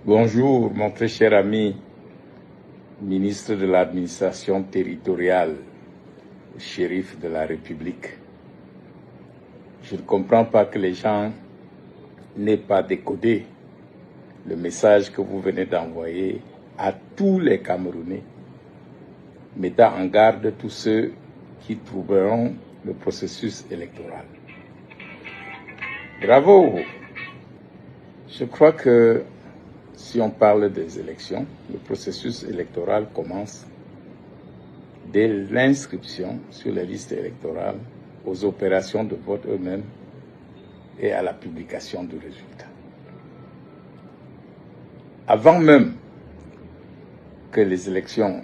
Bonjour, mon très cher ami, ministre de l'administration territoriale, shérif de la République. Je ne comprends pas que les gens n'aient pas décodé le message que vous venez d'envoyer à tous les Camerounais, mettant en garde tous ceux qui trouveront le processus électoral. Bravo! Je crois que si on parle des élections, le processus électoral commence dès l'inscription sur les listes électorales, aux opérations de vote eux-mêmes et à la publication du résultat. Avant même que les élections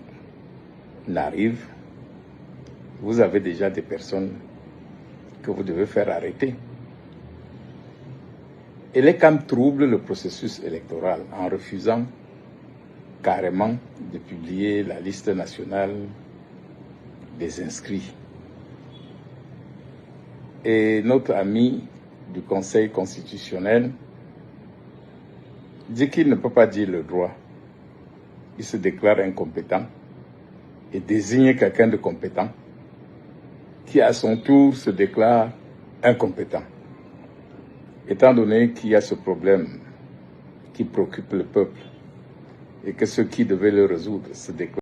n'arrivent, vous avez déjà des personnes que vous devez faire arrêter. Et les CAM troublent le processus électoral en refusant carrément de publier la liste nationale des inscrits. Et notre ami du Conseil constitutionnel dit qu'il ne peut pas dire le droit. Il se déclare incompétent et désigne quelqu'un de compétent qui à son tour se déclare incompétent. Étant donné qu'il y a ce problème qui préoccupe le peuple et que ceux qui devaient le résoudre se déclarent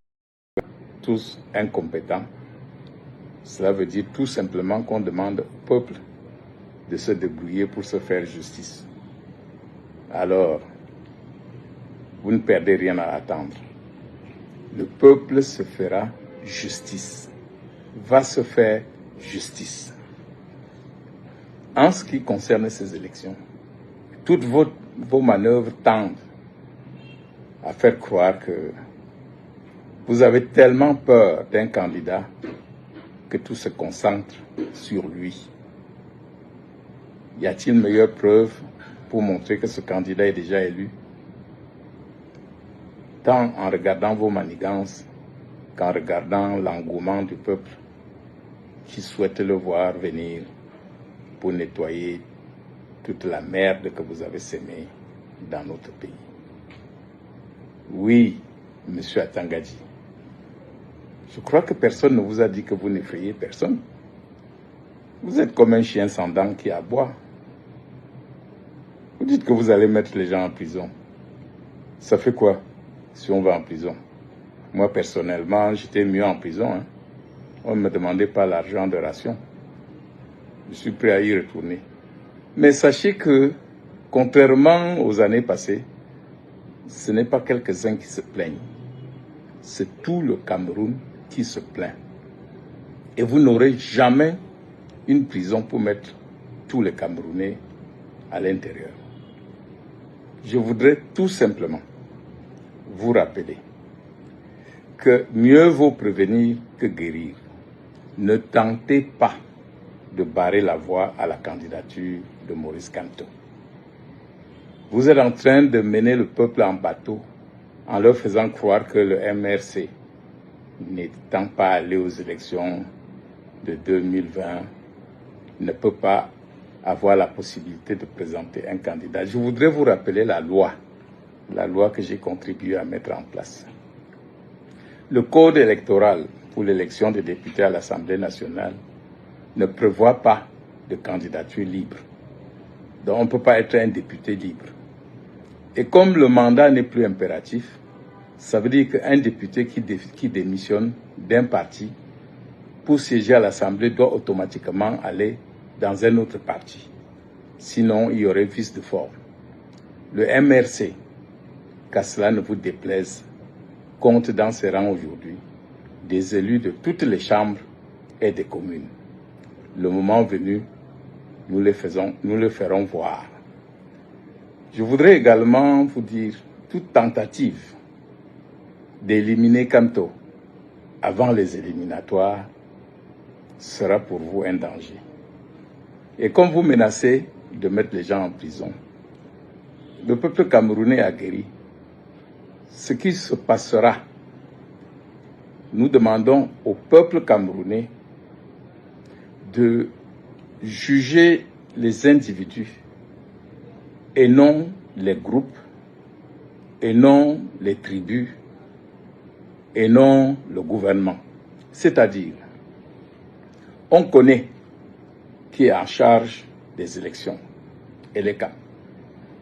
tous incompétents, cela veut dire tout simplement qu'on demande au peuple de se débrouiller pour se faire justice. Alors, vous ne perdez rien à attendre. Le peuple se fera justice, va se faire justice. En ce qui concerne ces élections, toutes vos manœuvres tendent à faire croire que vous avez tellement peur d'un candidat que tout se concentre sur lui. Y a-t-il une meilleure preuve pour montrer que ce candidat est déjà élu? Tant en regardant vos manigances qu'en regardant l'engouement du peuple qui souhaite le voir venir pour nettoyer toute la merde que vous avez sémée dans notre pays. Oui, monsieur Atangadi, je crois que personne ne vous a dit que vous n'effrayez personne. Vous êtes comme un chien sans dents qui aboie. Vous dites que vous allez mettre les gens en prison. Ça fait quoi si on va en prison? Moi, personnellement, j'étais mieux en prison. On ne me demandait pas l'argent de ration. Je suis prêt à y retourner. Mais sachez que, contrairement aux années passées, ce n'est pas quelques-uns qui se plaignent. C'est tout le Cameroun qui se plaint. Et vous n'aurez jamais une prison pour mettre tous les Camerounais à l'intérieur. Je voudrais tout simplement vous rappeler que mieux vaut prévenir que guérir. Ne tentez pas de barrer la voie à la candidature de Maurice Kamto. Vous êtes en train de mener le peuple en bateau en leur faisant croire que le MRC, n'étant pas allé aux élections de 2020, ne peut pas avoir la possibilité de présenter un candidat. Je voudrais vous rappeler la loi que j'ai contribué à mettre en place. Le code électoral pour l'élection des députés à l'Assemblée nationale ne prévoit pas de candidature libre. Donc on ne peut pas être un député libre. Et comme le mandat n'est plus impératif, ça veut dire qu'un député qui démissionne d'un parti pour siéger à l'Assemblée doit automatiquement aller dans un autre parti. Sinon, il y aurait vice de forme. Le MRC, qu'à cela ne vous déplaise, compte dans ses rangs aujourd'hui des élus de toutes les chambres et des communes. Le moment venu, nous le ferons voir. Je voudrais également vous dire, toute tentative d'éliminer Kamto avant les éliminatoires sera pour vous un danger. Et comme vous menacez de mettre les gens en prison, le peuple camerounais a guéri. Ce qui se passera, nous demandons au peuple camerounais de juger les individus et non les groupes et non les tribus et non le gouvernement. C'est-à-dire, on connaît qui est en charge des élections et les cas.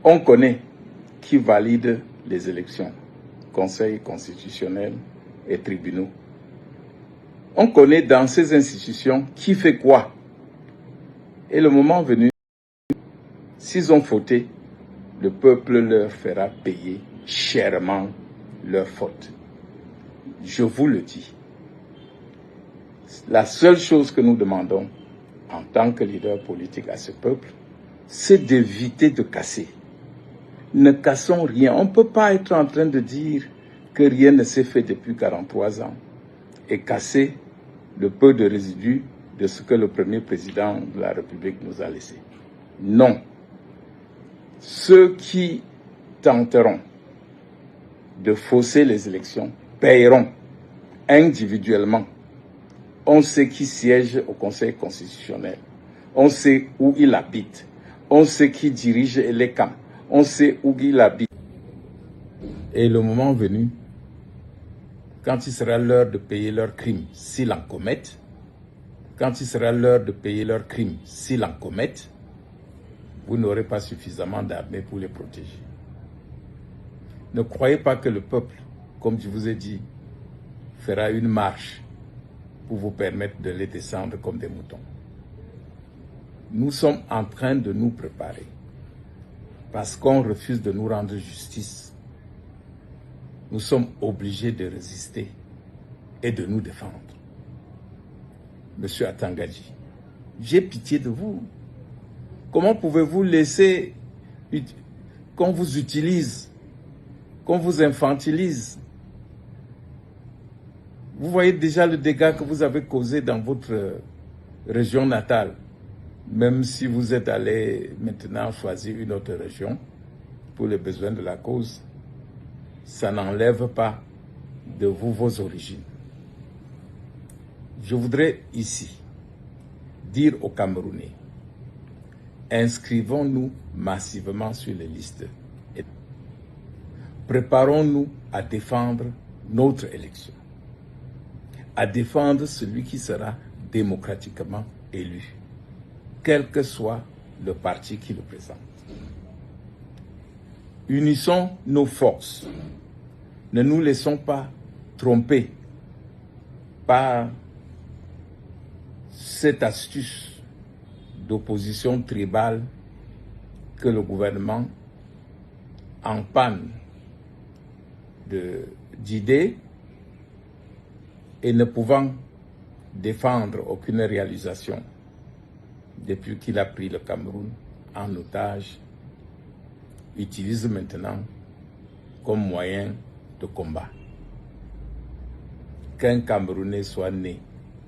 On connaît qui valide les élections, Conseil constitutionnel et tribunaux. On connaît dans ces institutions qui fait quoi. Et le moment venu, s'ils ont fauté, le peuple leur fera payer chèrement leur faute. Je vous le dis. La seule chose que nous demandons en tant que leader politique à ce peuple, c'est d'éviter de casser. Ne cassons rien. On ne peut pas être en train de dire que rien ne s'est fait depuis 43 ans et casser le peu de résidus de ce que le premier président de la République nous a laissé. Non. Ceux qui tenteront de fausser les élections paieront individuellement. On sait qui siège au Conseil constitutionnel. On sait où il habite. On sait qui dirige les camps. On sait où il habite. Et le moment venu, quand il sera l'heure de payer leurs crimes, s'ils en commettent, quand il sera l'heure de payer leurs crimes, s'ils en commettent, vous n'aurez pas suffisamment d'armée pour les protéger. Ne croyez pas que le peuple, comme je vous ai dit, fera une marche pour vous permettre de les descendre comme des moutons. Nous sommes en train de nous préparer parce qu'on refuse de nous rendre justice. Nous sommes obligés de résister et de nous défendre. Monsieur Atangadji, j'ai pitié de vous. Comment pouvez-vous laisser qu'on vous utilise, qu'on vous infantilise? Vous voyez déjà le dégât que vous avez causé dans votre région natale. Même si vous êtes allé maintenant choisir une autre région pour les besoins de la cause, ça n'enlève pas de vous vos origines. Je voudrais ici dire aux Camerounais, inscrivons-nous massivement sur les listes. Préparons-nous à défendre notre élection, à défendre celui qui sera démocratiquement élu, quel que soit le parti qui le présente. Unissons nos forces. Ne nous laissons pas tromper par cette astuce d'opposition tribale que le gouvernement, en panne d'idées et ne pouvant défendre aucune réalisation depuis qu'il a pris le Cameroun en otage, utilise maintenant comme moyen de combat. Qu'un Camerounais soit né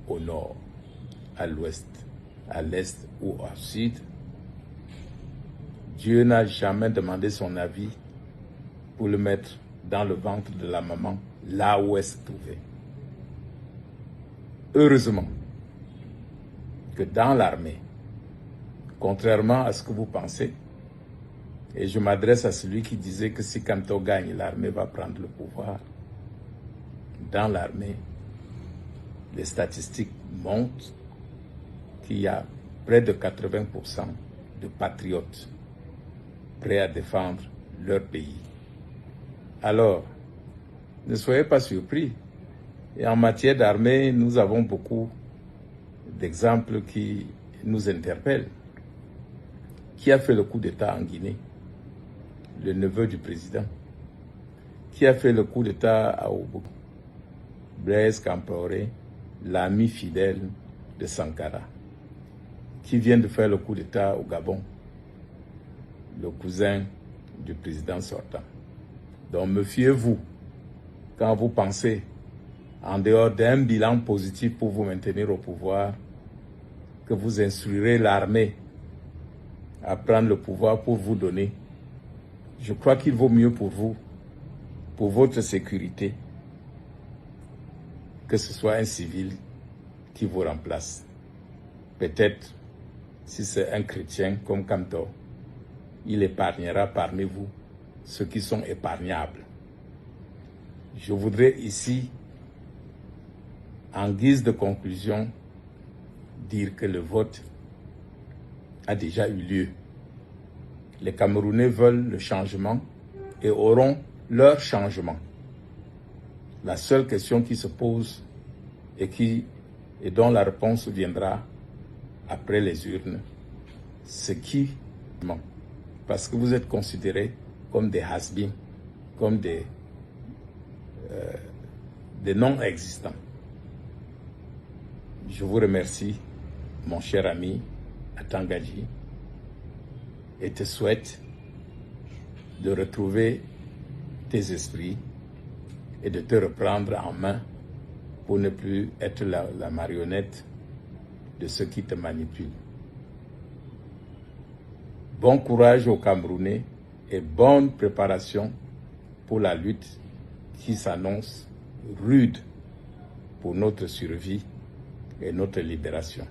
au nord, à l'ouest, à l'est ou au sud, Dieu n'a jamais demandé son avis pour le mettre dans le ventre de la maman, là où elle se trouvait. Heureusement que dans l'armée, contrairement à ce que vous pensez, et je m'adresse à celui qui disait que si Kanto gagne, l'armée va prendre le pouvoir. Dans l'armée, les statistiques montrent qu'il y a près de 80% de patriotes prêts à défendre leur pays. Alors, ne soyez pas surpris. Et en matière d'armée, nous avons beaucoup d'exemples qui nous interpellent. Qui a fait le coup d'État en Guinée? Le neveu du président. Qui a fait le coup d'État à Obo? Blaise Compaoré, l'ami fidèle de Sankara. Qui vient de faire le coup d'État au Gabon? Le cousin du président sortant. Donc méfiez-vous quand vous pensez, en dehors d'un bilan positif pour vous maintenir au pouvoir, que vous instruirez l'armée à prendre le pouvoir pour vous donner. Je crois qu'il vaut mieux pour vous, pour votre sécurité, que ce soit un civil qui vous remplace. Peut-être, si c'est un chrétien comme Kanto, il épargnera parmi vous ceux qui sont épargnables. Je voudrais ici, en guise de conclusion, dire que le vote a déjà eu lieu. Les Camerounais veulent le changement et auront leur changement. La seule question qui se pose et dont la réponse viendra après les urnes, c'est qui? Parce que vous êtes considérés comme des has-beens, comme des non-existants. Je vous remercie, mon cher ami Atangadji, et te souhaite de retrouver tes esprits et de te reprendre en main pour ne plus être la marionnette de ceux qui te manipulent. Bon courage aux Camerounais et bonne préparation pour la lutte qui s'annonce rude pour notre survie et notre libération.